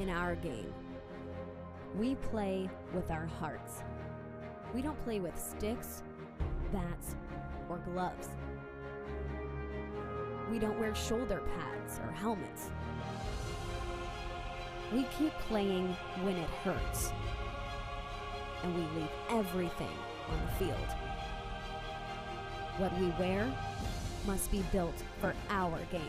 in our game. We play with our hearts. We don't play with sticks, bats, or gloves. We don't wear shoulder pads or helmets. We keep playing when it hurts. And we leave everything on the field. What we wear must be built for our game.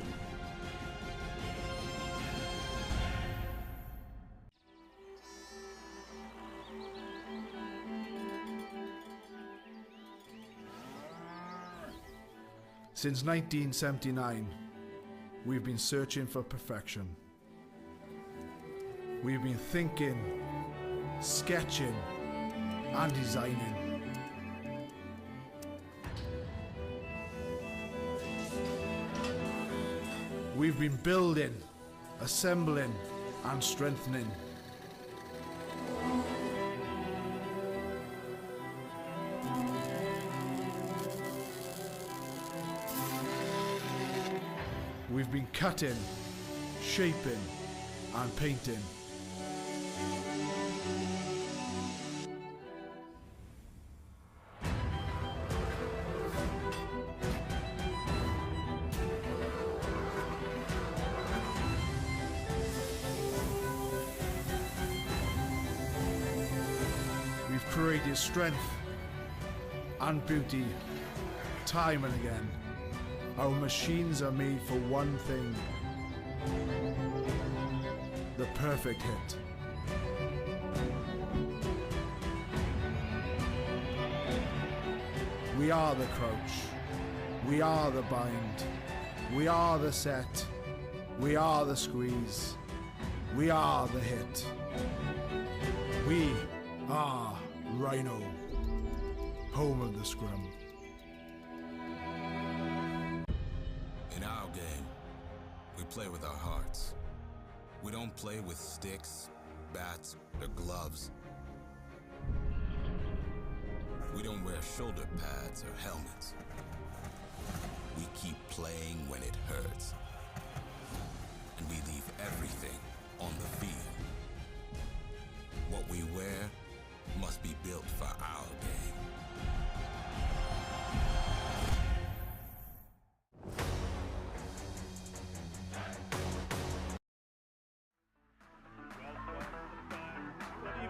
Since 1979, we've been searching for perfection. We've been thinking, sketching, and designing. We've been building, assembling, and strengthening. We've been cutting, shaping, and painting. We've created strength and beauty time and again. Our machines are made for one thing: the perfect hit. We are the crouch. We are the bind. We are the set. We are the squeeze. We are the hit. We are Rhino, home of the scrum. In our game, we play with our hearts. We don't play with sticks, bats, or gloves. We don't wear shoulder pads or helmets. We keep playing when it hurts. And we leave everything on the field. What we wear must be built for our game.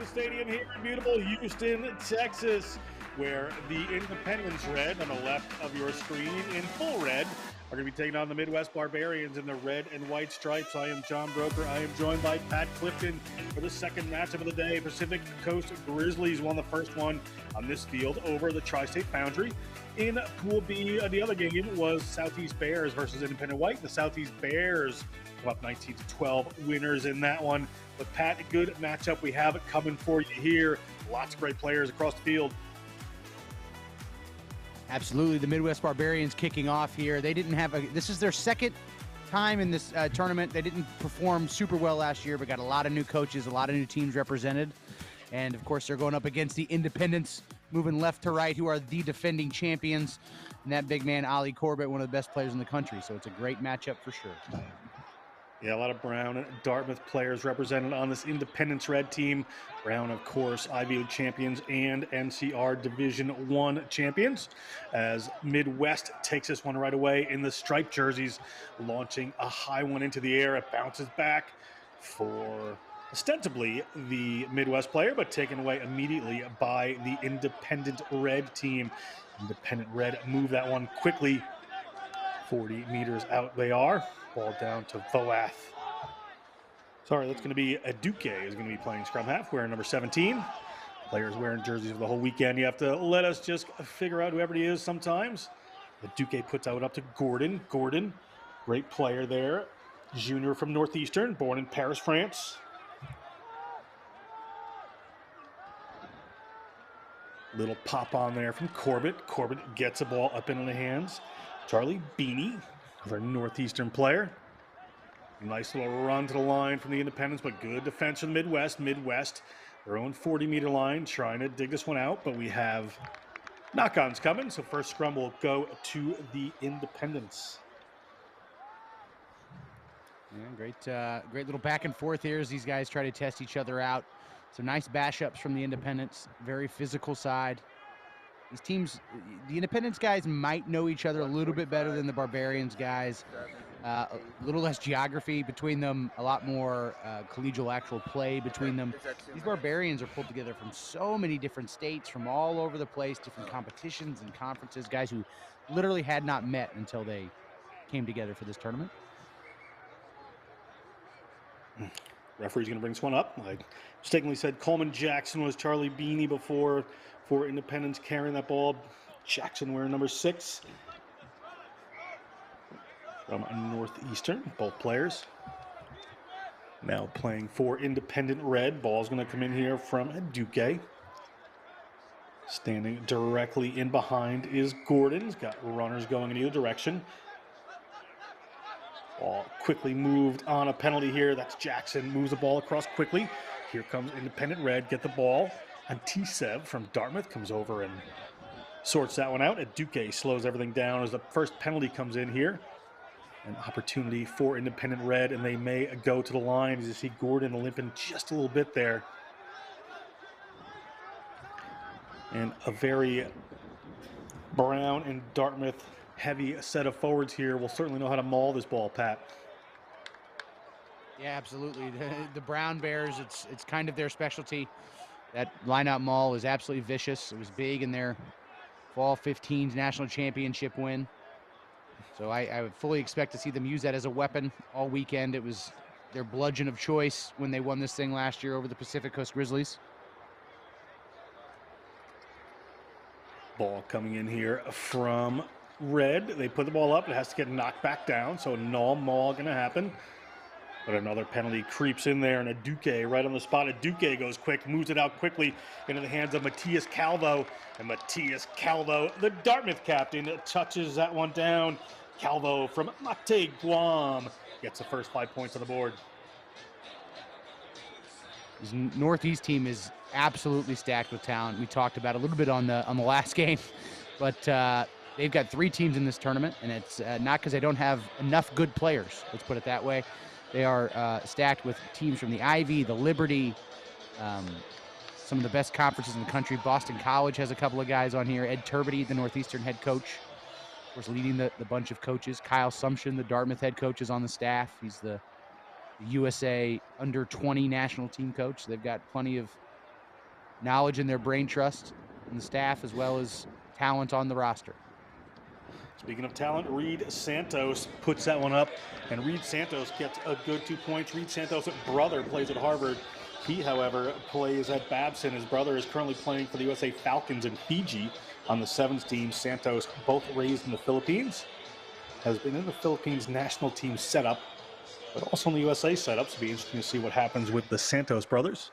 Stadium here in beautiful Houston, Texas, where the Independence Red on the left of your screen in full red are going to be taking on the Midwest Barbarians in the red and white stripes. I am John Broker. I am joined by Pat Clifton for the second matchup of the day. Pacific Coast Grizzlies won the first one on this field over the Tri-State Foundry. In Pool B, the other game was Southeast Bears versus Independent White. The Southeast Bears come up 19-12 winners in that one. But Pat, a good matchup we have it coming for you here. Lots of great players across the field. Absolutely, the Midwest Barbarians kicking off here. They didn't have this is their second time in this tournament. They didn't perform super well last year, but got a lot of new coaches, a lot of new teams represented. And of course, they're going up against the Independents, moving left to right, who are the defending champions. And that big man, Ali Corbett, one of the best players in the country. So it's a great matchup for sure. Yeah, a lot of Brown and Dartmouth players represented on this Independence Red team. Brown, of course, Ivy League champions and NCR Division I champions. As Midwest takes this one right away in the striped jerseys, launching a high one into the air. It bounces back for ostensibly the Midwest player, but taken away immediately by the Independent Red team. Independent Red move that one quickly. 40 meters out they are. Ball down to Voath. Sorry, that's going to be Duque is going to be playing scrum half, wearing number 17. Players wearing jerseys for the whole weekend. You have to let us just figure out who everybody is sometimes. Duque puts out up to Gordon. Gordon, great player there. Junior from Northeastern, born in Paris, France. Little pop on there from Corbett. Corbett gets a ball up into the hands. Charlie Beanie, our Northeastern player. Nice little run to the line from the Independents, but good defense from the Midwest. Midwest, their own 40-meter line, trying to dig this one out, but we have knock-ons coming, so first scrum will go to the Independents. Yeah, great little back and forth here as these guys try to test each other out. Some nice bash-ups from the Independents, very physical side. These teams, the Independence guys might know each other a little bit better than the Barbarians guys. A little less geography between them, a lot more collegial actual play between them. These Barbarians are pulled together from so many different states, from all over the place, different competitions and conferences, guys who literally had not met until they came together for this tournament. Referee's going to bring this one up. I mistakenly said Coleman Jackson was Charlie Beanie before for Independence carrying that ball. Jackson wearing number 6 from Northeastern, both players. Now playing for Independent Red. Ball's going to come in here from Duque. Standing directly in behind is Gordon. He's got runners going in either direction. Ball quickly moved on a penalty here. That's Jackson. Moves the ball across quickly. Here comes Independent Red. Get the ball. And Tisev from Dartmouth comes over and sorts that one out. And Duque slows everything down as the first penalty comes in here. An opportunity for Independent Red, and they may go to the line. As you see Gordon limping just a little bit there. And a very Brown and Dartmouth heavy set of forwards here will certainly know how to maul this ball, Pat. Yeah, absolutely. The Brown Bears, it's kind of their specialty. That line-out maul is absolutely vicious. It was big in their Fall 15's national championship win. So I would fully expect to see them use that as a weapon all weekend. It was their bludgeon of choice when they won this thing last year over the Pacific Coast Grizzlies. Ball coming in here from Red. They put the ball up. It has to get knocked back down, so null maul going to happen. But another penalty creeps in there, and a Duque right on the spot. A Duque goes quick, moves it out quickly into the hands of Matias Calvo. And Matias Calvo, the Dartmouth captain, touches that one down. Calvo from Mate, Guam, gets the first 5 points on the board. This Northeast team is absolutely stacked with talent. We talked about a little bit on the last game, but they've got 3 teams in this tournament, and it's not because they don't have enough good players. Let's put it that way. They are stacked with teams from the Ivy, the Liberty, some of the best conferences in the country. Boston College has a couple of guys on here. Ed Turbity, the Northeastern head coach, of course, leading the bunch of coaches. Kyle Sumption, the Dartmouth head coach, is on the staff. He's the USA under-20 national team coach. They've got plenty of knowledge in their brain trust in the staff, as well as talent on the roster. Speaking of talent, Reed Santos puts that one up, and Reed Santos gets a good 2 points. Reed Santos' brother plays at Harvard. He, however, plays at Babson. His brother is currently playing for the USA Falcons in Fiji on the 7s team. Santos, both raised in the Philippines, has been in the Philippines national team setup, but also in the USA setup. So it'll be interesting to see what happens with the Santos brothers.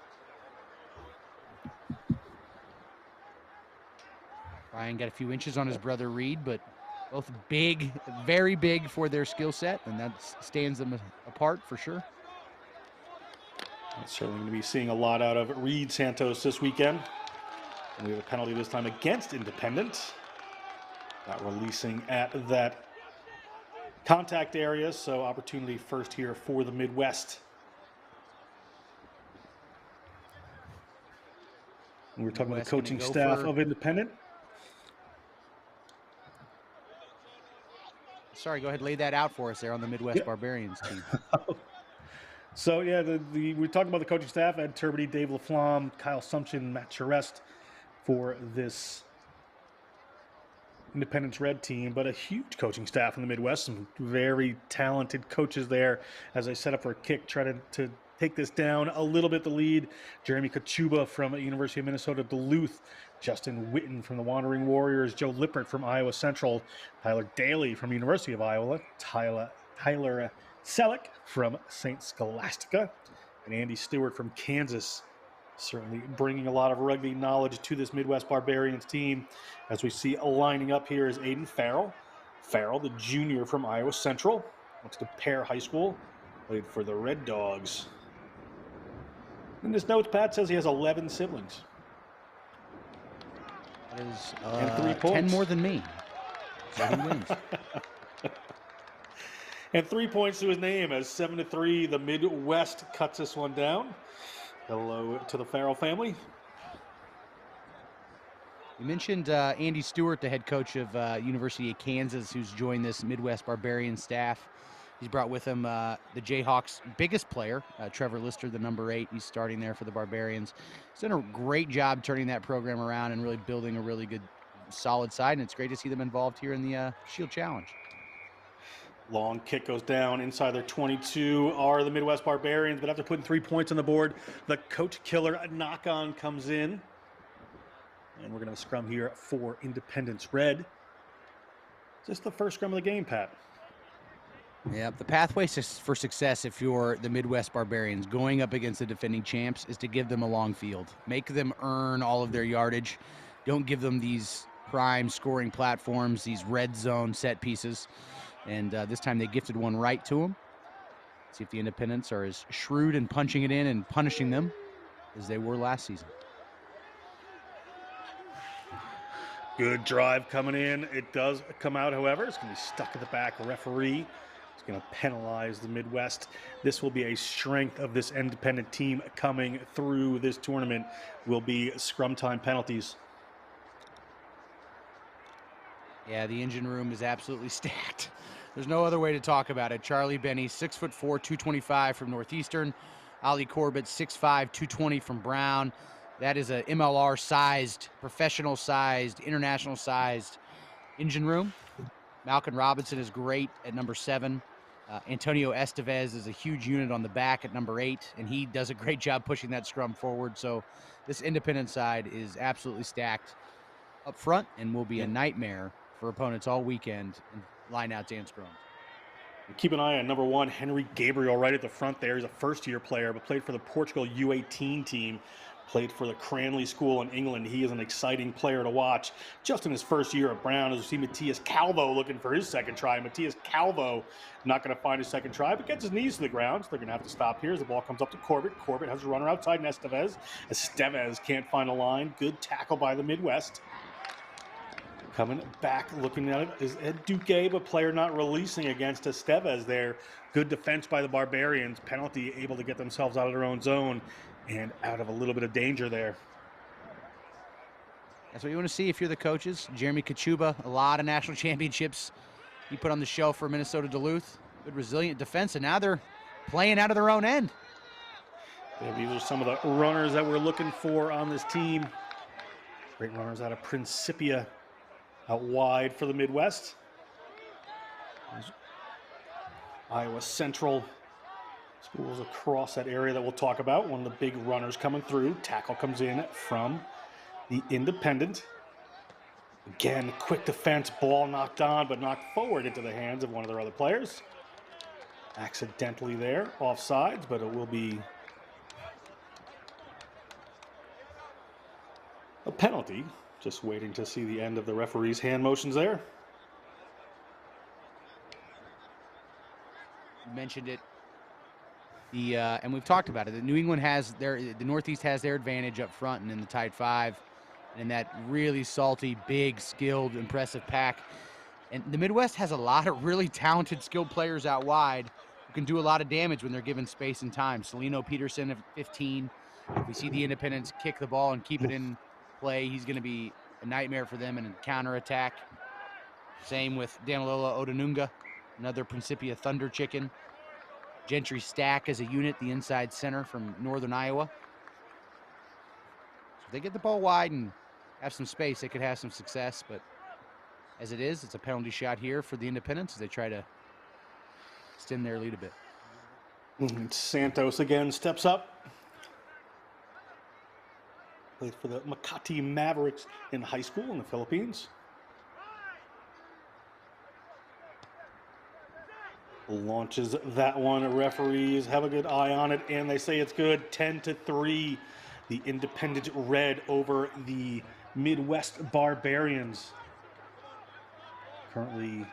Ryan got a few inches on his brother Reed, but both big, very big for their skill set, and that stands them apart for sure. Certainly going to be seeing a lot out of Reed Santos this weekend. And we have a penalty this time against Independent. Not releasing at that contact area, so opportunity first here for the Midwest. And we're talking about the coaching staff of Independent. Sorry, go ahead, lay that out for us there on the Midwest Barbarians team. So, yeah, we talked about the coaching staff. Ed Turbity, Dave LaFlamme, Kyle Sumption, Matt Charest for this Independence Red team, but a huge coaching staff in the Midwest. Some very talented coaches there as they set up for a kick, try to take this down a little bit. The lead, Jeremy Kachuba from University of Minnesota Duluth, Justin Witten from the Wandering Warriors, Joe Lippert from Iowa Central, Tyler Daly from University of Iowa, Tyler Selleck from St. Scholastica, and Andy Stewart from Kansas. Certainly bringing a lot of rugby knowledge to this Midwest Barbarians team. As we see lining up here is Aiden Farrell. Farrell, the junior from Iowa Central, went to Pear High School, played for the Red Dogs. In his notes, Pat says he has 11 siblings. That is and 3 points. 10 more than me. So he wins. And 3 points to his name as 7-3, the Midwest cuts this one down. Hello to the Farrell family. You mentioned Andy Stewart, the head coach of University of Kansas, who's joined this Midwest Barbarians staff. He's brought with him the Jayhawks' biggest player, Trevor Lister, the number 8. He's starting there for the Barbarians. He's done a great job turning that program around and really building a really good, solid side, and it's great to see them involved here in the Shield Challenge. Long kick goes down inside their 22 are the Midwest Barbarians, but after putting 3 points on the board, the coach killer knock-on comes in. And we're going to scrum here for Independence Red. Just the first scrum of the game, Pat. Yeah, the pathway for success if you're the Midwest Barbarians going up against the defending champs is to give them a long field. Make them earn all of their yardage. Don't give them these prime scoring platforms, these red zone set pieces. And this time they gifted one right to them. See if the Independents are as shrewd in punching it in and punishing them as they were last season. Good drive coming in. It does come out, however. It's going to be stuck at the back. Referee is going to penalize the Midwest. This will be a strength of this independent team coming through this tournament. Will be scrum time penalties. Yeah, the engine room is absolutely stacked. There's no other way to talk about it. Charlie Benny, 6'4", 225 from Northeastern. Ali Corbett, 6'5", 220 from Brown. That is a MLR-sized, professional-sized, international-sized engine room. Malcolm Robinson is great at number 7. Antonio Estevez is a huge unit on the back at number 8, and he does a great job pushing that scrum forward. So this independent side is absolutely stacked up front and will be a nightmare for opponents all weekend in lineouts and scrums. Keep an eye on number 1, Henry Gabriel, right at the front there. He's a first-year player, but played for the Portugal U18 team. Played for the Cranley School in England. He is an exciting player to watch. Just in his first year at Brown, as we see Matias Calvo looking for his second try. Matias Calvo not going to find his second try, but gets his knees to the ground, so they're going to have to stop here as the ball comes up to Corbett. Corbett has a runner outside, and Estevez. Estevez can't find a line. Good tackle by the Midwest. Coming back, looking at it, is Ed Duque, but player not releasing against Estevez there. Good defense by the Barbarians. Penalty, able to get themselves out of their own zone and out of a little bit of danger there. That's what you want to see if you're the coaches. Jeremy Kachuba, a lot of national championships he put on the show for Minnesota Duluth. Good resilient defense, and now they're playing out of their own end. Yeah, these are some of the runners that we're looking for on this team. Great runners out of Principia, out wide for the Midwest. Iowa Central. Schools across that area that we'll talk about. One of the big runners coming through. Tackle comes in from the Independent. Again, quick defense, ball knocked on, but knocked forward into the hands of one of their other players. Accidentally there, offsides, but it will be a penalty. Just waiting to see the end of the referee's hand motions there. You mentioned it. And we've talked about it. The New England has the Northeast has their advantage up front and in the tight 5, and that really salty, big, skilled, impressive pack. And the Midwest has a lot of really talented, skilled players out wide who can do a lot of damage when they're given space and time. Celino Peterson at 15. If we see the Independents kick the ball and keep it in play, he's going to be a nightmare for them in a counterattack. Same with Danilola Odanunga, another Principia Thunder Chicken. Gentry Stack as a unit, the inside center from Northern Iowa. So if they get the ball wide and have some space, they could have some success. But as it is, it's a penalty shot here for the Independents as they try to extend their lead a bit. Santos again steps up. Played for the Makati Mavericks in high school in the Philippines. Launches that one. Referees have a good eye on it, and they say it's good. 10-3, the Independent Red over the Midwest Barbarians. Currently,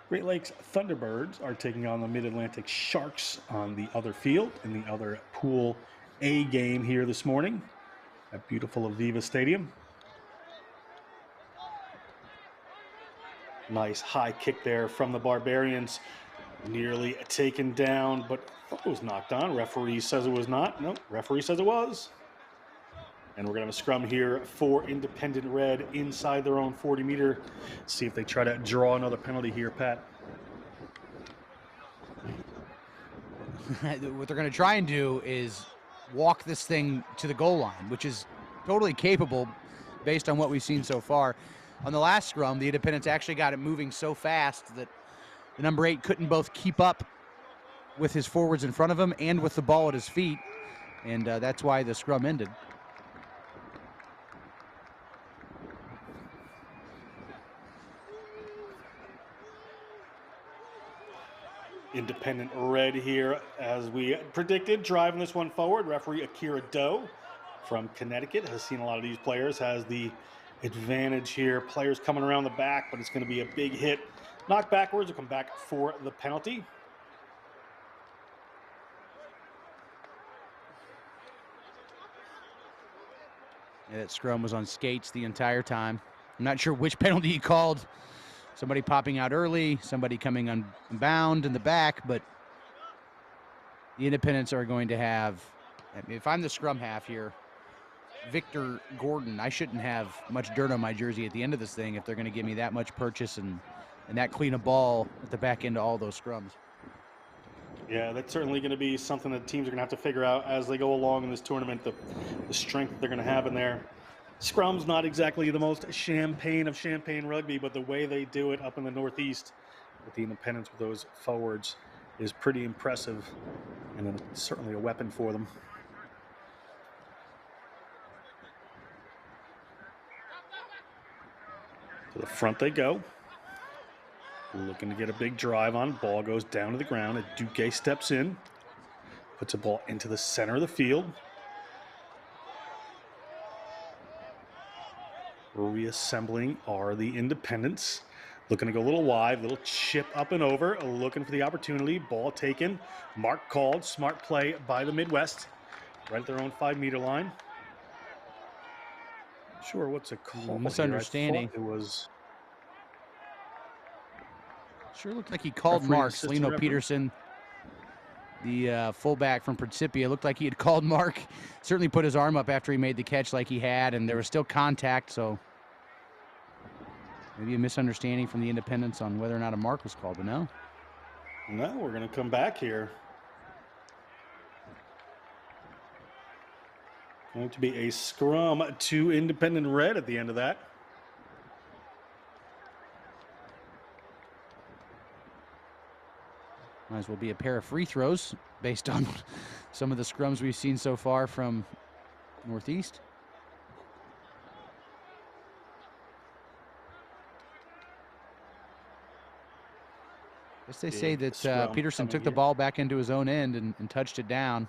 Great Lakes Thunderbirds are taking on the Mid-Atlantic Sharks on the other field in the other Pool A game here this morning at beautiful Aviva Stadium. Nice high kick there from the Barbarians. Nearly taken down, but I thought it was knocked on. Referee says it was not. No, referee says it was. And we're going to have a scrum here for Independent Red inside their own 40-meter. See if they try to draw another penalty here, Pat. What they're going to try and do is walk this thing to the goal line, which is totally capable based on what we've seen so far. On the last scrum, the Independents actually got it moving so fast that the number 8 couldn't both keep up with his forwards in front of him and with the ball at his feet, and that's why the scrum ended. Independent Red here, as we predicted, driving this one forward. Referee Akira Doe from Connecticut has seen a lot of these players, has the advantage here. Players coming around the back, but it's going to be a big hit. Knock backwards, will come back for the penalty. Yeah, that scrum was on skates the entire time. I'm not sure which penalty he called. Somebody popping out early, somebody coming unbound in the back, but the Independents are going to have, if I'm the scrum half here, Victor Gordon, I shouldn't have much dirt on my jersey at the end of this thing if they're going to give me that much purchase and that clean a ball at the back end of all those scrums. Yeah, that's certainly going to be something that teams are going to have to figure out as they go along in this tournament, the strength that they're going to have in there. Scrum's not exactly the most champagne of champagne rugby, but the way they do it up in the Northeast with the Independents with those forwards is pretty impressive, and it's certainly a weapon for them. To the front they go. Looking to get a big drive on. Ball goes down to the ground. Duque steps in. Puts a ball into the center of the field. Reassembling are the Independents. Looking to go a little wide. Little chip up and over. Looking for the opportunity. Ball taken. Mark called. Smart play by the Midwest. Right at their own 5-meter line. Sure, what's a call? Misunderstanding. It was... Sure looked like he called Mark. Lino Peterson, the fullback from Principia, looked like he had called Mark. Certainly put his arm up after he made the catch like he had, and there was still contact, so maybe a misunderstanding from the Independents on whether or not a mark was called, but no. No, we're going to come back here. Going to be a scrum to Independent Red at the end of that. Might as well be a pair of free throws based on some of the scrums we've seen so far from Northeast. I guess they say that Peterson took the ball back into his own end and touched it down,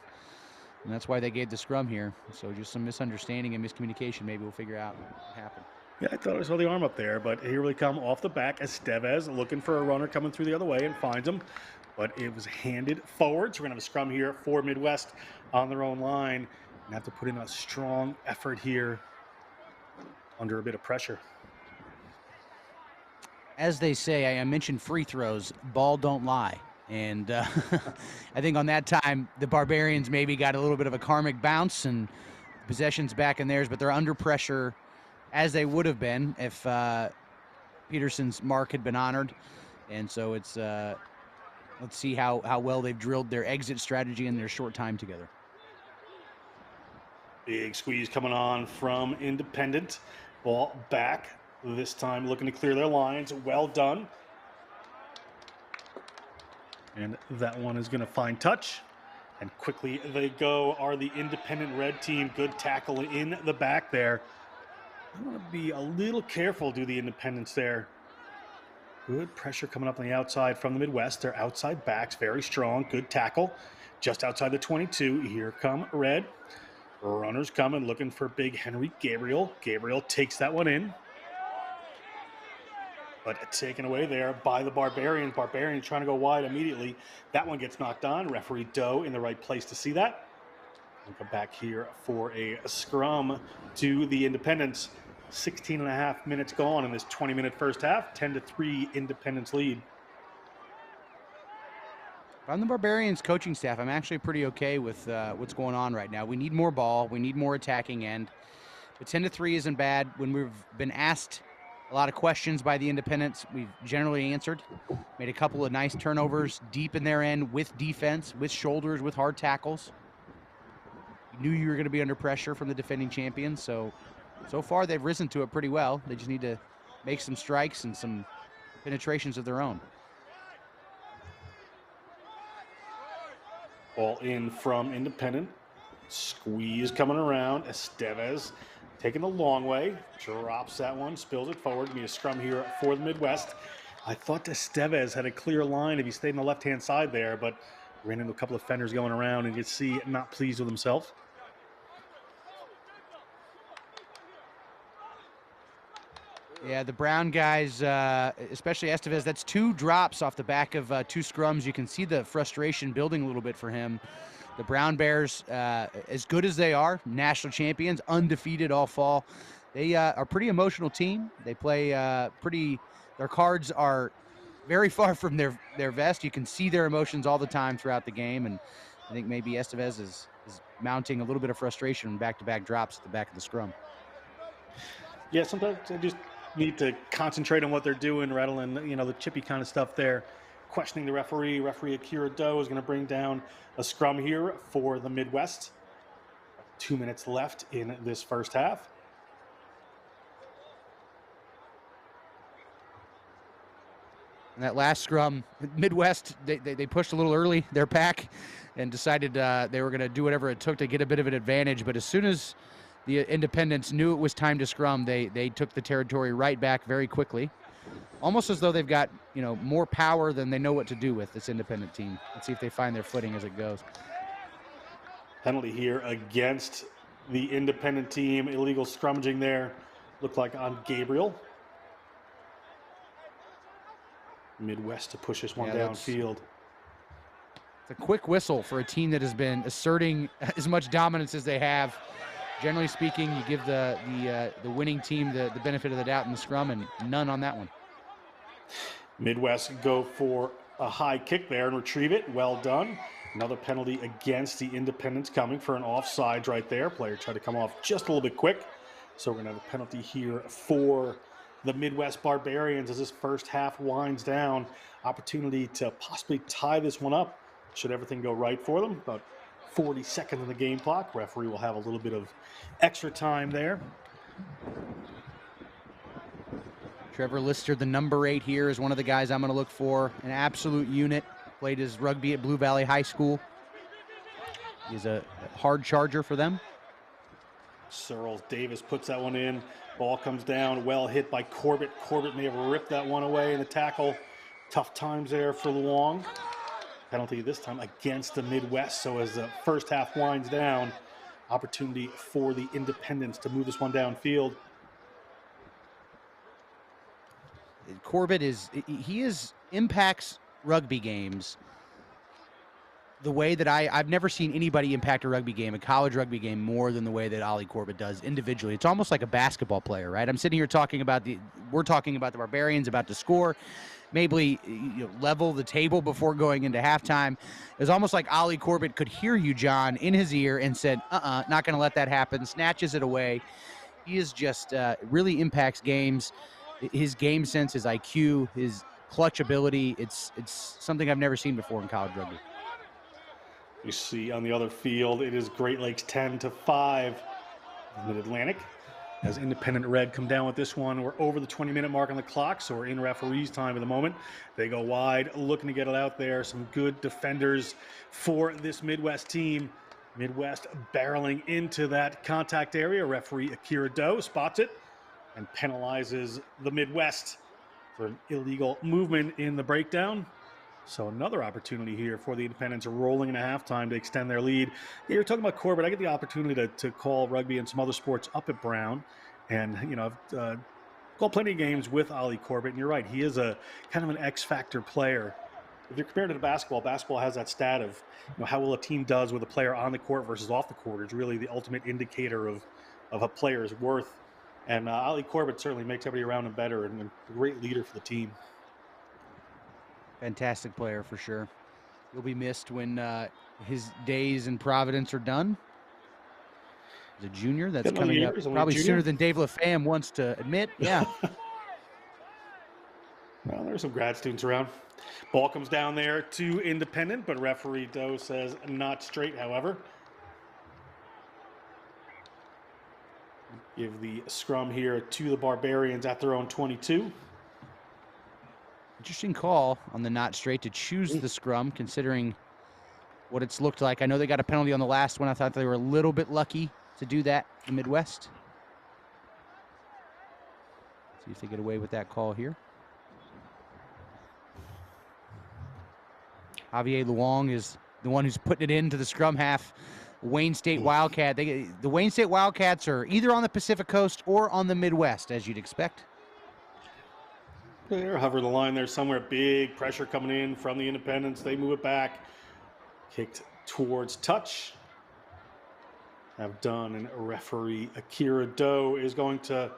and that's why they gave the scrum here. So just some misunderstanding and miscommunication. Maybe we'll figure out what happened. Yeah, I thought I saw the arm up there, but here we come off the back. Estevez looking for a runner coming through the other way and finds him. But it was handed forward. So we're going to have a scrum here for Midwest on their own line. And have to put in a strong effort here under a bit of pressure. As they say, I mentioned free throws, ball don't lie. And I think on that time, the Barbarians maybe got a little bit of a karmic bounce and possession's back in theirs, but they're under pressure as they would have been if Peterson's mark had been honored. And so it's... let's see how well they've drilled their exit strategy in their short time together. Big squeeze coming on from Independent. Ball back. This time looking to clear their lines. Well done. And that one is going to find touch. And quickly they go are the Independent Red team. Good tackle in the back there. I want to be a little careful, do the Independents there. Good pressure coming up on the outside from the Midwest. Their outside backs very strong. Good tackle. Just outside the 22. Here come Red. Runners coming, looking for big Henry Gabriel. Gabriel takes that one in. But taken away there by the Barbarians. Barbarians trying to go wide immediately. That one gets knocked on. Referee Doe in the right place to see that. We'll come back here for a scrum to the Independents. 16.5 minutes gone in this 20-minute first half. 10-3 Independents lead. On the Barbarians coaching staff, I'm actually pretty okay with what's going on right now. We need more ball. We need more attacking end. But 10-3 isn't bad. When we've been asked a lot of questions by the independents, we've generally answered. Made a couple of nice turnovers deep in their end with defense, with shoulders, with hard tackles. You knew you were going to be under pressure from the defending champions. So far they've risen to it pretty well. They just need to make some strikes and some penetrations of their own. Ball in from Independent. Squeeze coming around. Estevez taking the long way. Drops that one. Spills it forward. Be a scrum here for the Midwest. I thought Estevez had a clear line if he stayed on the left-hand side there, but ran into a couple of fenders going around, and you see not pleased with himself. Yeah, the Brown guys, especially Estevez, that's 2 drops off the back of 2 scrums. You can see the frustration building a little bit for him. The Brown Bears, as good as they are, national champions, undefeated all fall, they are a pretty emotional team. They play their cards are very far from their vest. You can see their emotions all the time throughout the game, and I think maybe Estevez is mounting a little bit of frustration back-to-back drops at the back of the scrum. Yeah, sometimes they just need to concentrate on what they're doing rather than, the chippy kind of stuff there. Questioning the referee. Referee Akira Doe is going to bring down a scrum here for the Midwest. 2 minutes left in this first half. And that last scrum, Midwest, they pushed a little early, their pack, and decided they were going to do whatever it took to get a bit of an advantage. But as soon as the independents knew it was time to scrum, they took the territory right back very quickly, almost as though they've got more power than they know what to do with, this independent team. Let's see if they find their footing as it goes. Penalty here against the independent team. Illegal scrummaging there. Looked like on Gabriel. Midwest to push this one downfield. It's a quick whistle for a team that has been asserting as much dominance as they have. Generally speaking, you give the winning team the benefit of the doubt in the scrum, and none on that one. Midwest go for a high kick there and retrieve it. Well done. Another penalty against the independents coming for an offsides right there. Player tried to come off just a little bit quick. So we're going to have a penalty here for the Midwest Barbarians as this first half winds down. Opportunity to possibly tie this one up should everything go right for them. About 40 seconds on the game clock. Referee will have a little bit of extra time there. Trevor Lister, the number 8 here, is one of the guys I'm going to look for. An absolute unit. Played his rugby at Blue Valley High School. He's a hard charger for them. Searles Davis puts that one in. Ball comes down. Well hit by Corbett. Corbett may have ripped that one away in the tackle. Tough times there for Luong. Penalty this time against the Midwest. So as the first half winds down, opportunity for the independents to move this one downfield. Corbett impacts rugby games the way that I've never seen anybody impact a rugby game, a college rugby game, more than the way that Ollie Corbett does individually. It's almost like a basketball player, right? I'm sitting here we're talking about the Barbarians, about to score, maybe level the table before going into halftime. It was almost like Ollie Corbett could hear you, John, in his ear and said, not going to let that happen, snatches it away. He is just really impacts games. His game sense, his IQ, his clutch ability, it's something I've never seen before in college rugby. You see on the other field, it is Great Lakes 10-5 Mid-Atlantic. As Independent Red come down with this one, we're over the 20-minute mark on the clock, so we're in referee's time at the moment. They go wide, looking to get it out there. Some good defenders for this Midwest team. Midwest barreling into that contact area. Referee Akira Doe spots it and penalizes the Midwest for an illegal movement in the breakdown. So another opportunity here for the Independents rolling into halftime to extend their lead. Yeah, you're talking about Corbett. I get the opportunity to call rugby and some other sports up at Brown. And, I've called plenty of games with Ollie Corbett. And you're right, he is a kind of an X-factor player. If you're compared to basketball has that stat of how well a team does with a player on the court versus off the court. It's really the ultimate indicator of a player's worth. And Ollie Corbett certainly makes everybody around him better and a great leader for the team. Fantastic player for sure. He'll be missed when his days in Providence are done. As a junior, that's Another coming year, up he's only a probably junior. sooner than Dave LaFamme wants to admit. Yeah. Well, there's some grad students around. Ball comes down there to Independent, but referee Doe says not straight, however. Give the scrum here to the Barbarians at their own 22. Interesting call on the not straight to choose the scrum, considering what it's looked like. I know they got a penalty on the last one. I thought they were a little bit lucky to do that in the Midwest. See if they get away with that call here. Javier Luong is the one who's putting it into the scrum half. Wayne State Wildcat. The Wayne State Wildcats are either on the Pacific Coast or on the Midwest, as you'd expect. They're hovering the line there somewhere. Big pressure coming in from the Independents. They move it back. Kicked towards touch. Have done, and referee Akira Doe is going to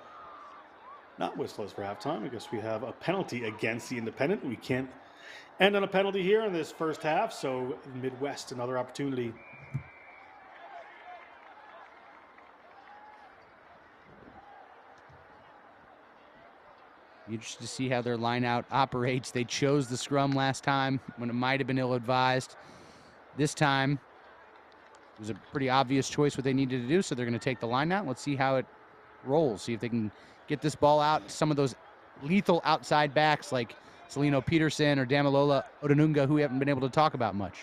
not whistle us for halftime. I guess we have a penalty against the Independent. We can't end on a penalty here in this first half, so Midwest, another opportunity. Interested to see how their line-out operates. They chose the scrum last time when it might have been ill-advised. This time, it was a pretty obvious choice what they needed to do, so they're going to take the line-out. Let's see how it rolls, see if they can get this ball out. Some of those lethal outside backs like Celino Peterson or Damilola Odanunga, who we haven't been able to talk about much.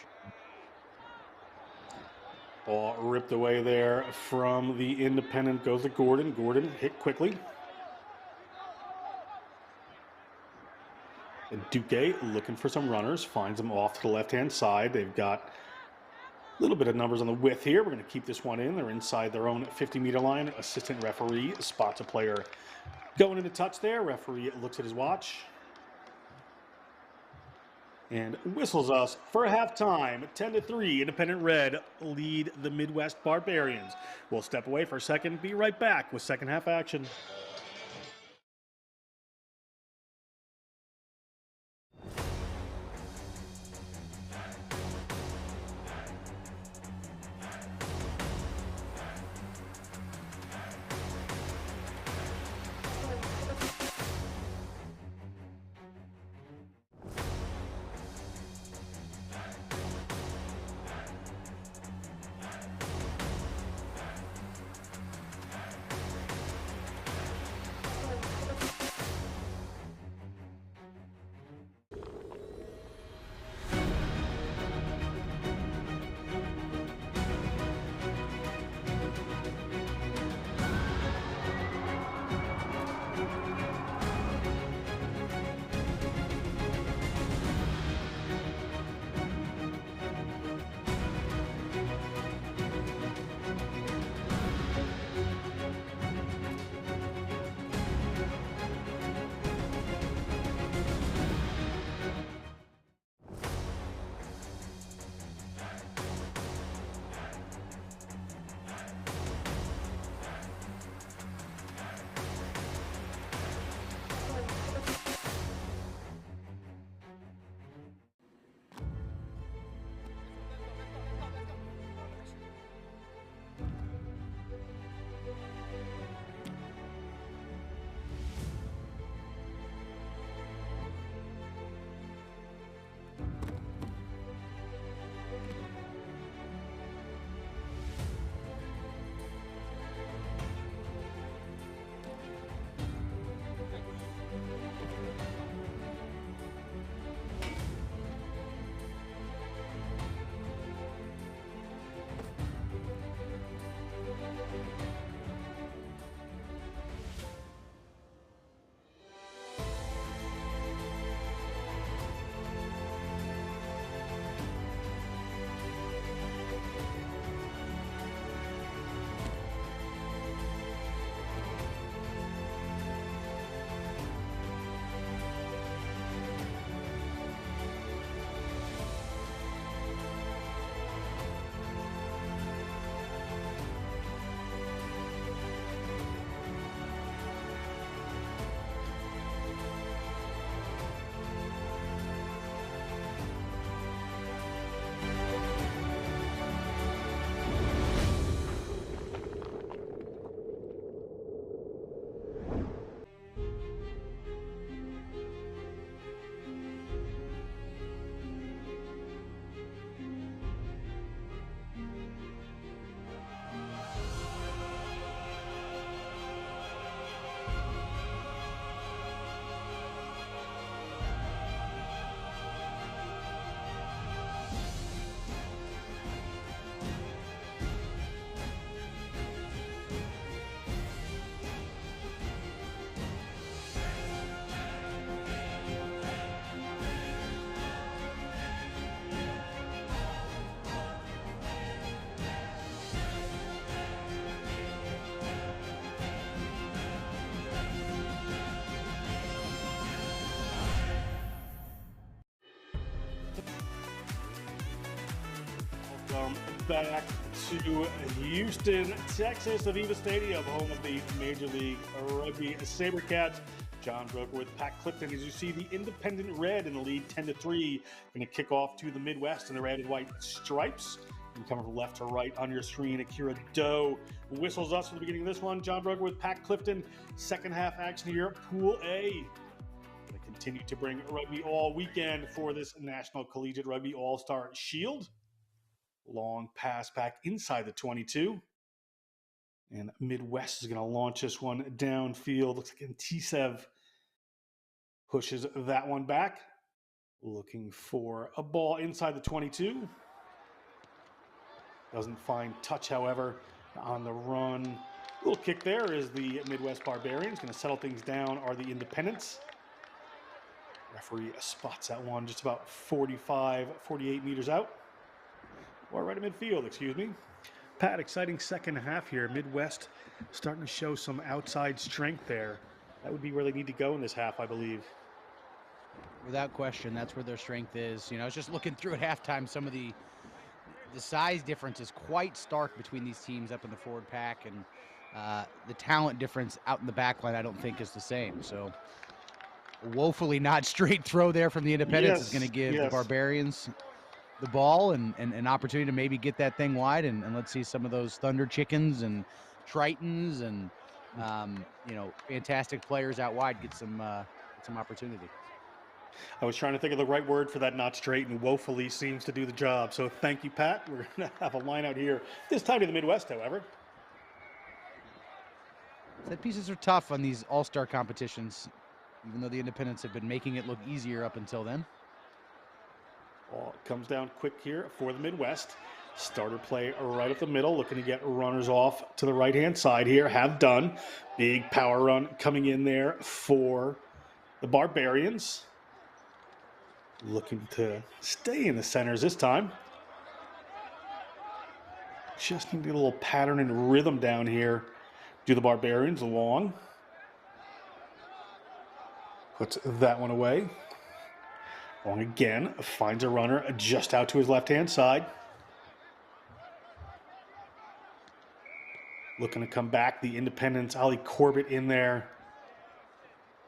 Ball ripped away there from the Independent. Goes to Gordon. Gordon hit quickly. And Duque looking for some runners. Finds them off to the left-hand side. They've got a little bit of numbers on the width here. We're going to keep this one in. They're inside their own 50-meter line. Assistant referee spots a player going into touch there. Referee looks at his watch and whistles us for halftime. 10-3, Independent Red lead the Midwest Barbarians. We'll step away for a second, be right back with second half action. Welcome back to Houston, Texas, Aviva Stadium, home of the Major League Rugby SaberCats. John Broker with Pat Clifton. As you see, the Independent Red in the lead 10-3. Going to kick off to the Midwest in the red and white stripes. And coming from left to right on your screen, Akira Doe whistles us for the beginning of this one. John Broker with Pat Clifton. Second half action here, Pool A. Going to continue to bring rugby all weekend for this National Collegiate Rugby All-Star Shield. Long pass back inside the 22. And Midwest is going to launch this one downfield. Looks like Antisev pushes that one back. Looking for a ball inside the 22. Doesn't find touch, however, on the run. Little kick there is the Midwest Barbarians. Going to settle things down are the Independents. Referee spots that one just about 45, 48 meters out. Or right in midfield, excuse me. Pat, exciting second half here. Midwest starting to show some outside strength there. That would be where they need to go in this half, I believe. Without question, that's where their strength is. You know, I was just looking through at halftime. Some of the size difference is quite stark between these teams up in the forward pack, and the talent difference out in the back line I don't think is the same. So a woefully not straight throw there from the Independents is going to give the Barbarians the ball and an opportunity to maybe get that thing wide, and let's see some of those Thunder Chickens and Tritons and you know, fantastic players out wide get some opportunity. I was trying to think of the right word for that, not straight, and woefully seems to do the job. So thank you, Pat. We're going to have a line out here this time to the Midwest, however. Set pieces are tough on these all-star competitions, even though the Independents have been making it look easier up until then. Ball comes down quick here for the Midwest. Starter play right up the middle, looking to get runners off to the right-hand side here. Have done. Big power run coming in there for the Barbarians. Looking to stay in the centers this time. Just need to get a little pattern and rhythm down here. Do the Barbarians long. Puts that one away. Long again, finds a runner just out to his left-hand side. Looking to come back. The Independents, Ollie Corbett in there.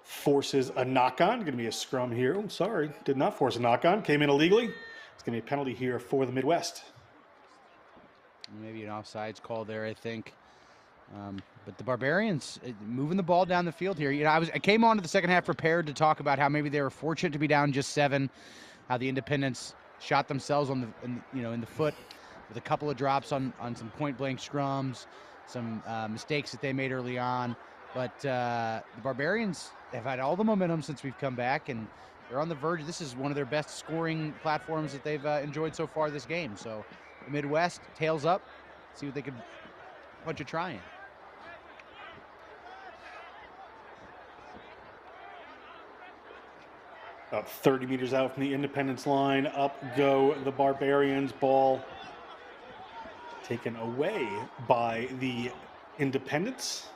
Forces a knock-on. Going to be a scrum here. Oh, sorry. Did not force a knock-on. Came in illegally. It's going to be a penalty here for the Midwest. Maybe an offsides call there, I think. But the Barbarians moving the ball down the field here. You know, I came on to the second half prepared to talk about how maybe they were fortunate to be down just 7, how the Independents shot themselves in the foot with a couple of drops on some point blank scrums, some mistakes that they made early on. But the Barbarians have had all the momentum since we've come back, and they're on the verge. This is one of their best scoring platforms that they've enjoyed so far this game. So the Midwest, tails up, see what they could punch a try in. About 30 meters out from the Independence line, up go the Barbarians. Ball taken away by the Independents.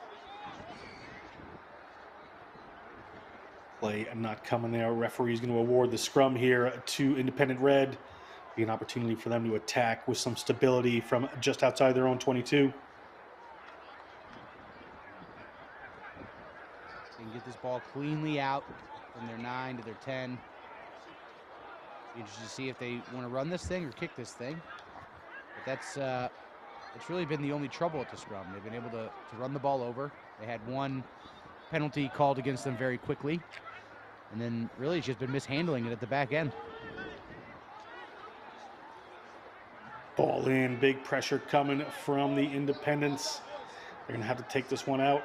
Play not coming there. Referee's going to award the scrum here to Independent Red. Be an opportunity for them to attack with some stability from just outside their own 22. They can get this ball cleanly out from their 9 to their 10. Interested to see if they want to run this thing or kick this thing. But that's really been the only trouble at the scrum. They've been able to run the ball over. They had one penalty called against them very quickly, and then really it's just been mishandling it at the back end. Ball in, big pressure coming from the Independents. They're going to have to take this one out.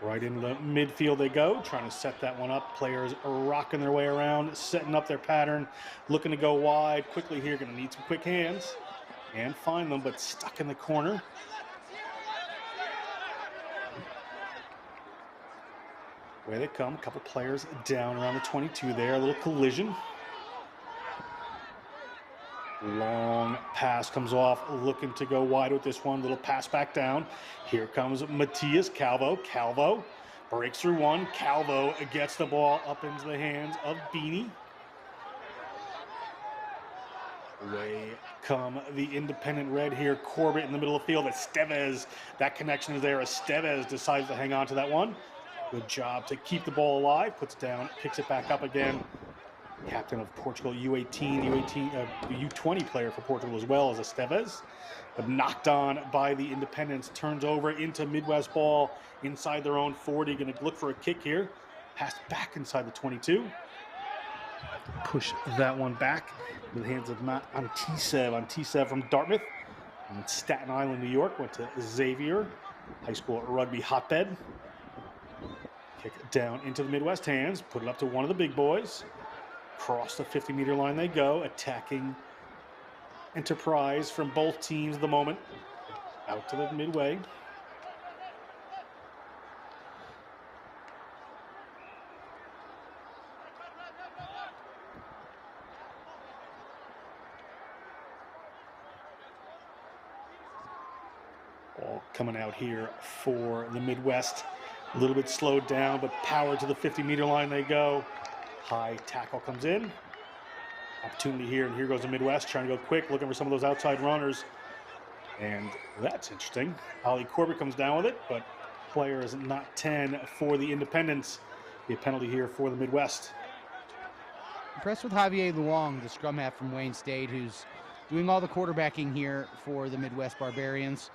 Right in the midfield they go, trying to set that one up. Players are rocking their way around, setting up their pattern, looking to go wide quickly here. Going to need some quick hands and find them, but stuck in the corner. Way they come, a couple players down around the 22 there, a little collision. Long pass comes off, looking to go wide with this one. Little pass back down. Here comes Matias Calvo. Calvo breaks through one. Calvo gets the ball up into the hands of Beanie. Away come the Independent Red here. Corbett in the middle of the field. Estevez. That connection is there. Estevez decides to hang on to that one. Good job to keep the ball alive. Puts it down, picks it back up again. Captain of Portugal, the U20 player for Portugal as well as Estevez. But knocked on by the Independents. Turns over into Midwest ball inside their own 40. Going to look for a kick here. Pass back inside the 22. Push that one back in the hands of Matt Antisev. Antisev from Dartmouth and Staten Island, New York. Went to Xavier High School rugby hotbed. Kick down into the Midwest hands. Put it up to one of the big boys. Across the 50-meter line they go. Attacking enterprise from both teams at the moment. Out to the midway. Ball coming out here for the Midwest. A little bit slowed down, but power to the 50-meter line they go. High tackle comes in. Opportunity here, and here goes the Midwest trying to go quick, looking for some of those outside runners. And that's interesting. Ollie Corbett comes down with it, but player is not 10 for the Independents. Be a penalty here for the Midwest. Impressed with Javier Luong, the scrum half from Wayne State, who's doing all the quarterbacking here for the Midwest Barbarians.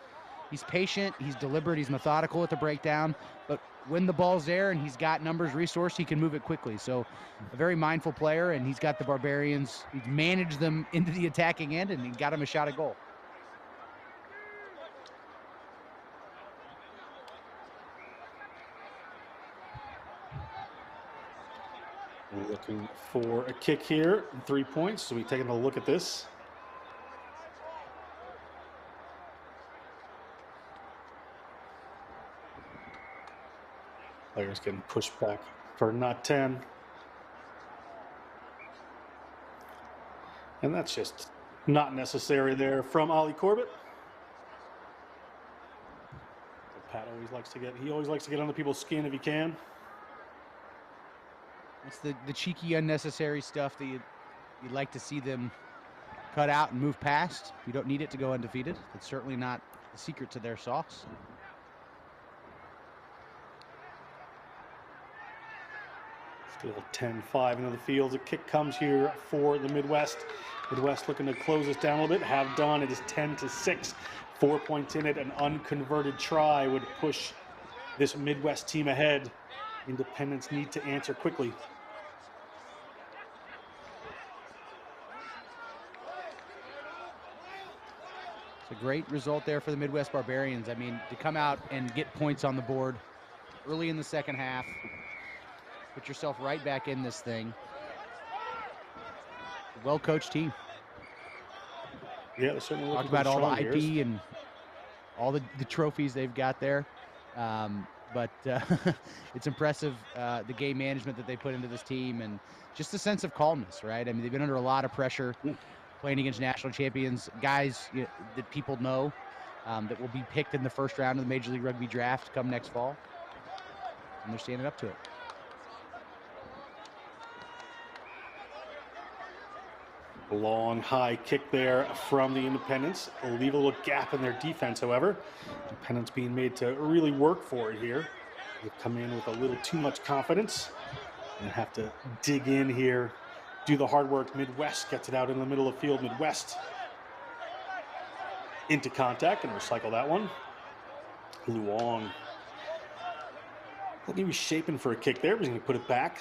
He's patient, he's deliberate, he's methodical at the breakdown, but when the ball's there and he's got numbers, resource, he can move it quickly. So a very mindful player, and he's got the Barbarians, he's managed them into the attacking end, and he got him a shot at goal. We're looking for a kick here, 3 points. So we're taking a look at this. Players getting pushed back for not 10. And that's just not necessary there from Ollie Corbett. Pat always likes to get under people's skin if he can. It's the cheeky, unnecessary stuff that you'd like to see them cut out and move past. You don't need it to go undefeated. That's certainly not the secret to their sauce. Still 10-5 into the field. A kick comes here for the Midwest. Midwest looking to close this down a little bit. Have done. It is 10-6. 4 points in it. An unconverted try would push this Midwest team ahead. Independents need to answer quickly. It's a great result there for the Midwest Barbarians. I mean, to come out and get points on the board early in the second half, put yourself right back in this thing. A well-coached team. Yeah, they certainly talked about all the IP and all the trophies they've got there. But it's impressive, the game management that they put into this team and just a sense of calmness, right? I mean, they've been under a lot of pressure playing against national champions, guys that people know that will be picked in the first round of the Major League Rugby draft come next fall. And they're standing up to it. A long high kick there from the Independents. They'll leave a little gap in their defense, however. Independents being made to really work for it here. They've come in with a little too much confidence and have to dig in here, do the hard work. Midwest gets it out in the middle of the field. Midwest into contact and recycle that one. Luong. He was shaping for a kick there, but he's going to put it back.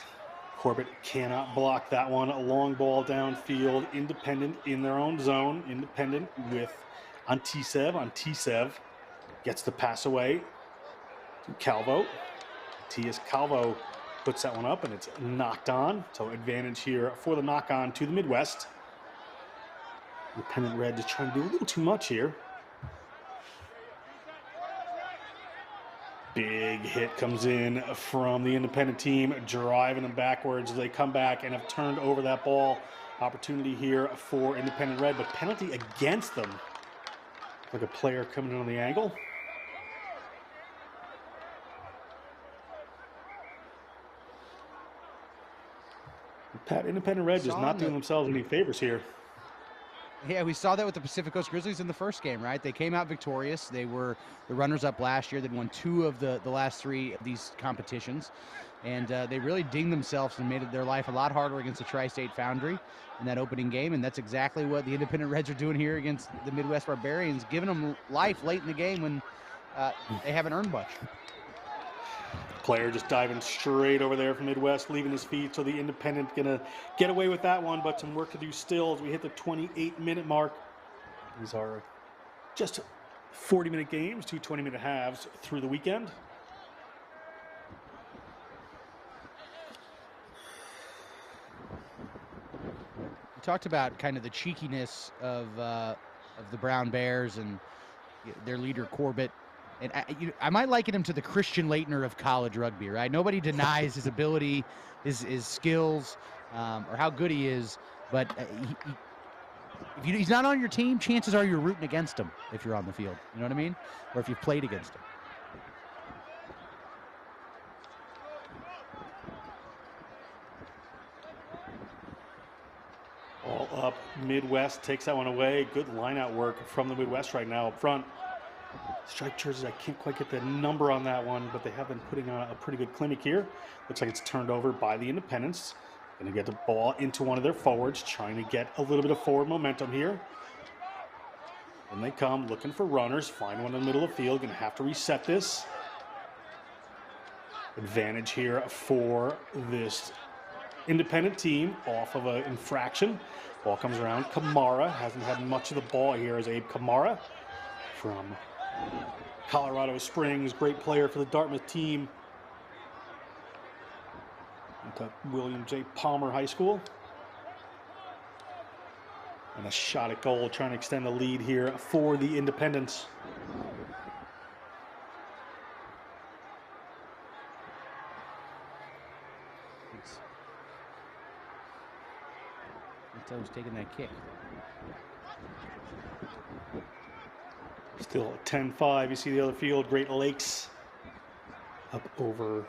Corbett cannot block that one. A long ball downfield. Independent in their own zone. Independent with Antisev. Antisev gets the pass away to Calvo. Matias Calvo puts that one up, and it's knocked on. So advantage here for the knock-on to the Midwest. Independent Red just trying to do a little too much here. Big hit comes in from the Independent team, driving them backwards as they come back and have turned over that ball. Opportunity here for Independent Red, but penalty against them. Like a player coming in on the angle. Pat, Independent Red just not doing themselves any favors here. Yeah, we saw that with the Pacific Coast Grizzlies in the first game, right? They came out victorious. They were the runners-up last year. They'd won 2 of the last 3 of these competitions. And they really dinged themselves and made their life a lot harder against the Tri-State Foundry in that opening game. And that's exactly what the Independent Reds are doing here against the Midwest Barbarians, giving them life late in the game when they haven't earned much. Player just diving straight over there from Midwest, leaving his feet. So the Independent going to get away with that one, but some work to do still as we hit the 28-minute mark. These are just 40-minute games, 2 20-minute halves through the weekend. We talked about kind of the cheekiness of the Brown Bears and their leader Corbett. And I might liken him to the Christian Laettner of college rugby, right? Nobody denies his ability, his skills, or how good he is. But if he's not on your team, chances are you're rooting against him if you're on the field. You know what I mean? Or if you've played against him. All up, Midwest takes that one away. Good line-out work from the Midwest right now up front. Striped jerseys, I can't quite get the number on that one, but they have been putting on a pretty good clinic here. Looks like it's turned over by the Independents. Going to get the ball into one of their forwards, trying to get a little bit of forward momentum here. And they come looking for runners, find one in the middle of the field. Going to have to reset this. Advantage here for this Independent team off of an infraction. Ball comes around. Kamara hasn't had much of the ball here as Abe Kamara from Colorado Springs, great player for the Dartmouth team. Went to William J. Palmer High School. And a shot at goal, trying to extend the lead here for the Independents. Who's taking that kick? Still 10-5. You see the other field, Great Lakes up over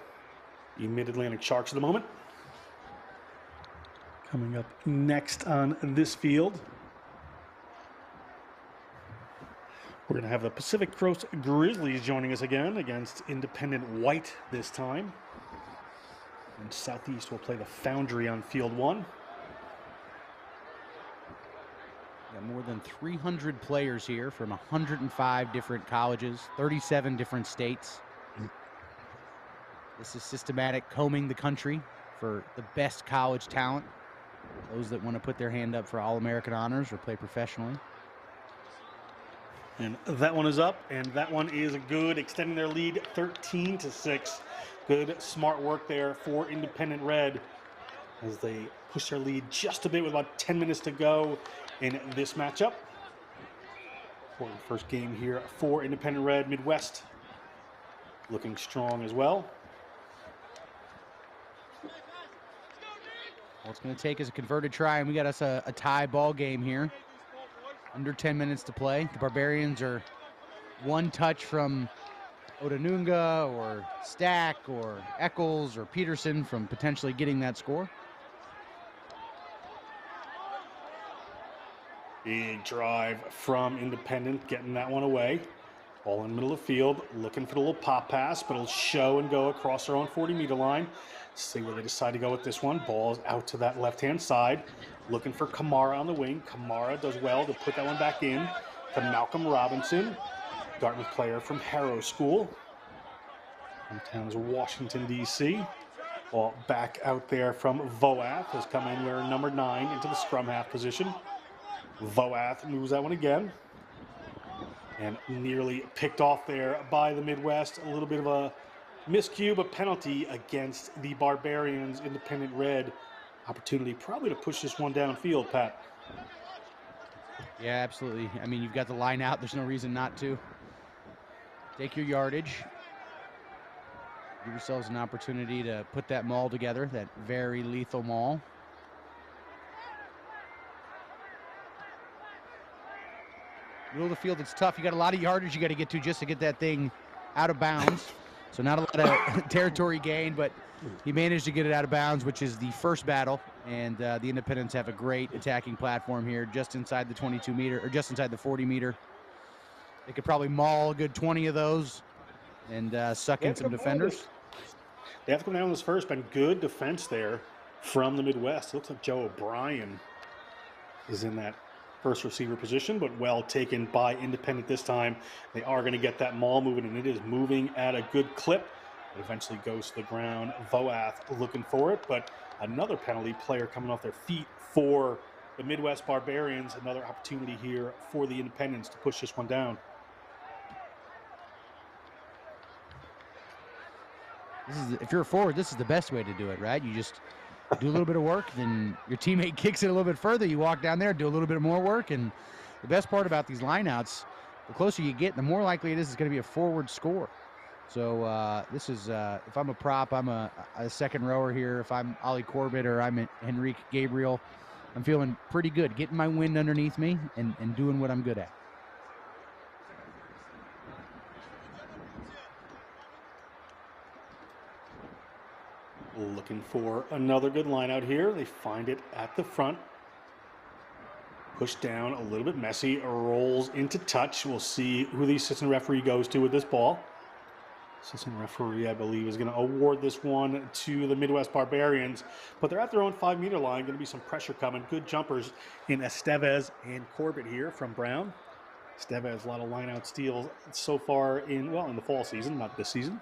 the Mid-Atlantic Sharks at the moment. Coming up next on this field, we're going to have the Pacific Coast Grizzlies joining us again against Independent White this time. And Southeast will play the Foundry on field 1. More than 300 players here from 105 different colleges, 37 different states. This is systematic combing the country for the best college talent, those that want to put their hand up for All-American honors or play professionally. And that one is up, and that one is good, extending their lead 13-6. Good, smart work there for Independent Red as they push their lead just a bit with about 10 minutes to go in this matchup. For the first game here for Independent Red. Midwest looking strong as well. All it's going to take is a converted try, and we got us a tie ball game here. Under 10 minutes to play. The Barbarians are one touch from Odanunga or Stack or Eccles or Peterson from potentially getting that score. Big drive from Independent, getting that one away. Ball in the middle of the field, looking for the little pop pass, but it'll show and go across their own 40-meter line. See where they decide to go with this one. Ball's out to that left-hand side. Looking for Kamara on the wing. Kamara does well to put that one back in to Malcolm Robinson, Dartmouth player from Harrow School. Hometown is Washington, D.C. Ball back out there from Voath, has come in wearing number 9 into the scrum half position. Voath moves that one again. And nearly picked off there by the Midwest. A little bit of a miscue, but penalty against the Barbarians. Independent Red. Opportunity probably to push this one downfield, Pat. Yeah, absolutely. I mean, you've got the line out. There's no reason not to. Take your yardage. Give yourselves an opportunity to put that maul together, that very lethal maul. Middle of the field, it's tough. You got a lot of yardage you got to get to just to get that thing out of bounds. So not a lot of territory gained, but he managed to get it out of bounds, which is the first battle. And the Independents have a great attacking platform here, just inside the 22-meter, or just inside the 40-meter. They could probably maul a good 20 of those and suck in some defenders. They have to come down this first. Been good defense there from the Midwest. Looks like Joe O'Brien is in that first receiver position, but well taken by Independent this time. They are going to get that maul moving, and it is moving at a good clip. It eventually goes to the ground. Voath looking for it, but another penalty, player coming off their feet for the Midwest Barbarians. Another opportunity here for the Independents to push this one down. If you're a forward, this is the best way to do it, right? You just do a little bit of work, then your teammate kicks it a little bit further. You walk down there, do a little bit more work, and the best part about these lineouts, the closer you get, the more likely it is it's going to be a forward score. So this is, if I'm a prop, I'm a second rower here. If I'm Ollie Corbett or I'm Henrique Gabriel, I'm feeling pretty good, getting my wind underneath me and doing what I'm good at. Looking for another good line out here. They find it at the front. Push down, a little bit messy, rolls into touch. We'll see who the assistant referee goes to with this ball. Assistant referee, I believe, is going to award this one to the Midwest Barbarians, but they're at their own 5-meter line. Going to be some pressure coming. Good jumpers in Estevez and Corbett here from Brown. Estevez, a lot of line-out steals so far in the fall season, not this season.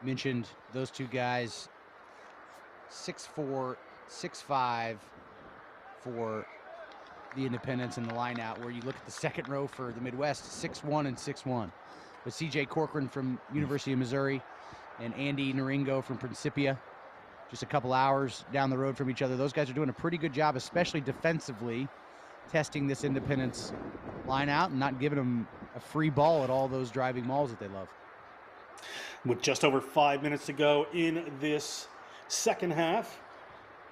Mentioned those two guys, 6'4", 6'5", for the Independents in the line-out, where you look at the second row for the Midwest, 6'1" and 6'1". With C.J. Corcoran from University of Missouri and Andy Naringo from Principia, just a couple hours down the road from each other. Those guys are doing a pretty good job, especially defensively, testing this Independence line-out and not giving them a free ball at all those driving mauls that they love. With just over 5 minutes to go in this second half,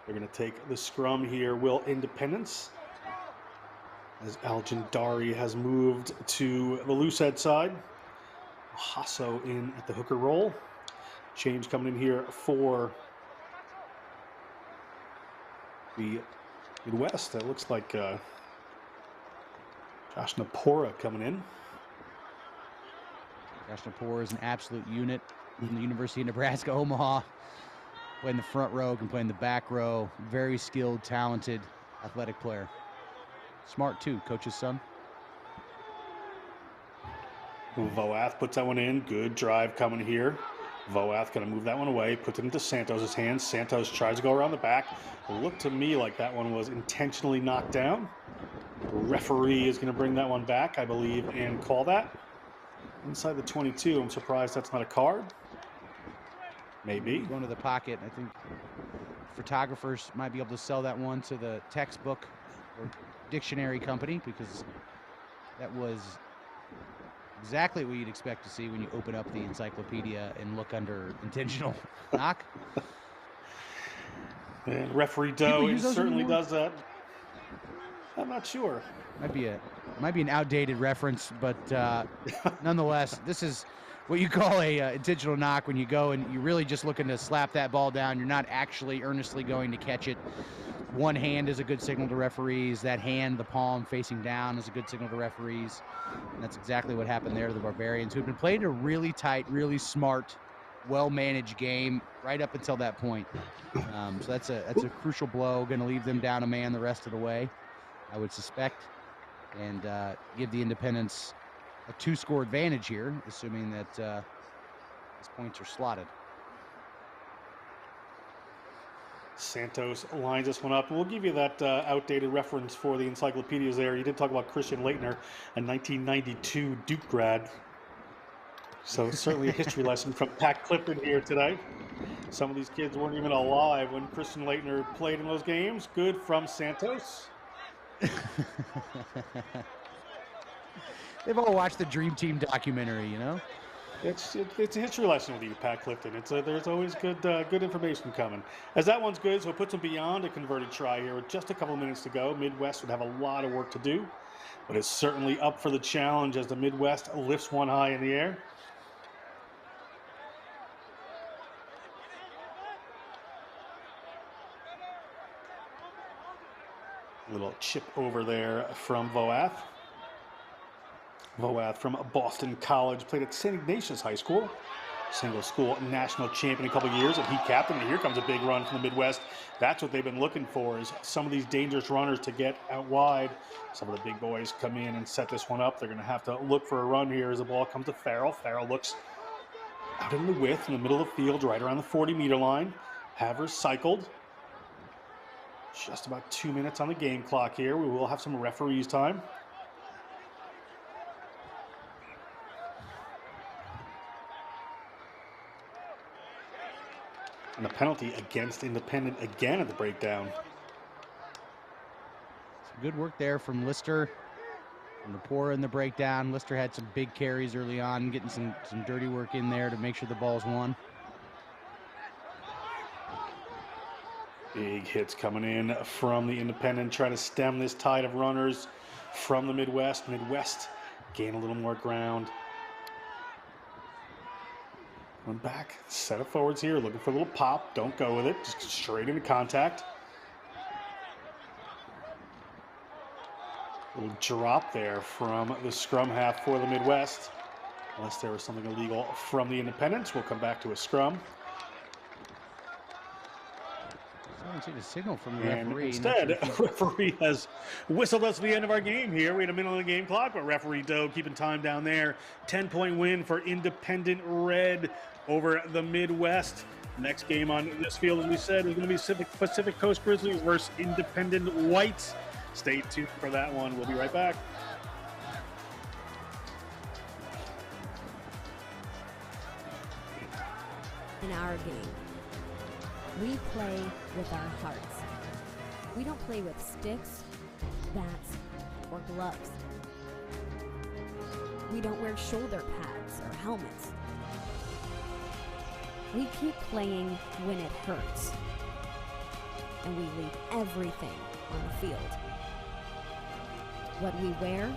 they're going to take the scrum here. Will Independence, as Algin Dari has moved to the loose head side. Hasso in at the hooker roll. Change coming in here for the Midwest. That looks like Josh Napora coming in. Josh Napora is an absolute unit from the University of Nebraska, Omaha. Playing the front row, can play in the back row. Very skilled, talented, athletic player. Smart, too, coach's son. Voath puts that one in. Good drive coming here. Voath going to move that one away, puts it into Santos' hands. Santos tries to go around the back. It looked to me like that one was intentionally knocked down. The referee is going to bring that one back, I believe, and call that. Inside the 22, I'm surprised that's not a card. Maybe. Going to the pocket. I think photographers might be able to sell that one to the textbook or dictionary company, because that was exactly what you'd expect to see when you open up the encyclopedia and look under intentional knock. And referee Doe certainly does that. I'm not sure. Might be an outdated reference, but nonetheless, this is what you call a intentional knock, when you go and you're really just looking to slap that ball down. You're not actually earnestly going to catch it. One hand is a good signal to referees. That hand, the palm facing down, is a good signal to referees. And that's exactly what happened there to the Barbarians, who had been playing a really tight, really smart, well-managed game right up until that point. So that's a crucial blow, going to leave them down a man the rest of the way, I would suspect, and give the Independents a 2-score advantage here, assuming that these points are slotted. Santos lines this one up. We'll give you that outdated reference for the encyclopedias there. You did talk about Christian Leitner, a 1992 Duke grad. So certainly a history lesson from Pat Clifford here today. Some of these kids weren't even alive when Christian Leitner played in those games. Good from Santos. They've all watched the Dream Team documentary, you know? It's a history lesson with you, Pat Clifton. There's always good information coming. As that one's good, so it puts them beyond a converted try here with just a couple of minutes to go. Midwest would have a lot of work to do, but it's certainly up for the challenge as the Midwest lifts one high in the air. A little chip over there from Voath. Voath from Boston College, played at St. Ignatius High School. Single school national champion a couple years, and he captained. And here comes a big run from the Midwest. That's what they've been looking for, is some of these dangerous runners to get out wide. Some of the big boys come in and set this one up. They're going to have to look for a run here as the ball comes to Farrell. Farrell looks out in the width in the middle of the field, right around the 40-meter line. Havers cycled. Just about 2 minutes on the game clock here. We will have some referees time. And a penalty against Independent again at the breakdown. Some good work there from Lister. And Rapport in the breakdown. Lister had some big carries early on, getting some dirty work in there to make sure the ball's won. Big hits coming in from the Independent, trying to stem this tide of runners from the Midwest. Midwest gain a little more ground. One back, set of forwards here, looking for a little pop. Don't go with it, just straight into contact. Little drop there from the scrum half for the Midwest. Unless there was something illegal from the Independents, we'll come back to a scrum. I don't see the signal from the And referee. instead, referee has whistled us to the end of our game here. We had a minute on the game clock, but referee Doe keeping time down there. 10-point win for Independent Red over the Midwest. Next game on this field, as we said, is going to be Pacific Coast Grizzlies versus Independent Whites. Stay tuned for that one. We'll be right back. In our game, we play with our hearts. We don't play with sticks, bats, or gloves. We don't wear shoulder pads or helmets. We keep playing when it hurts. And we leave everything on the field. What we wear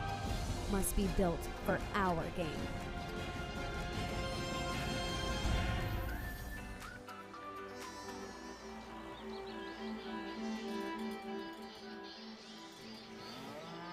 must be built for our game.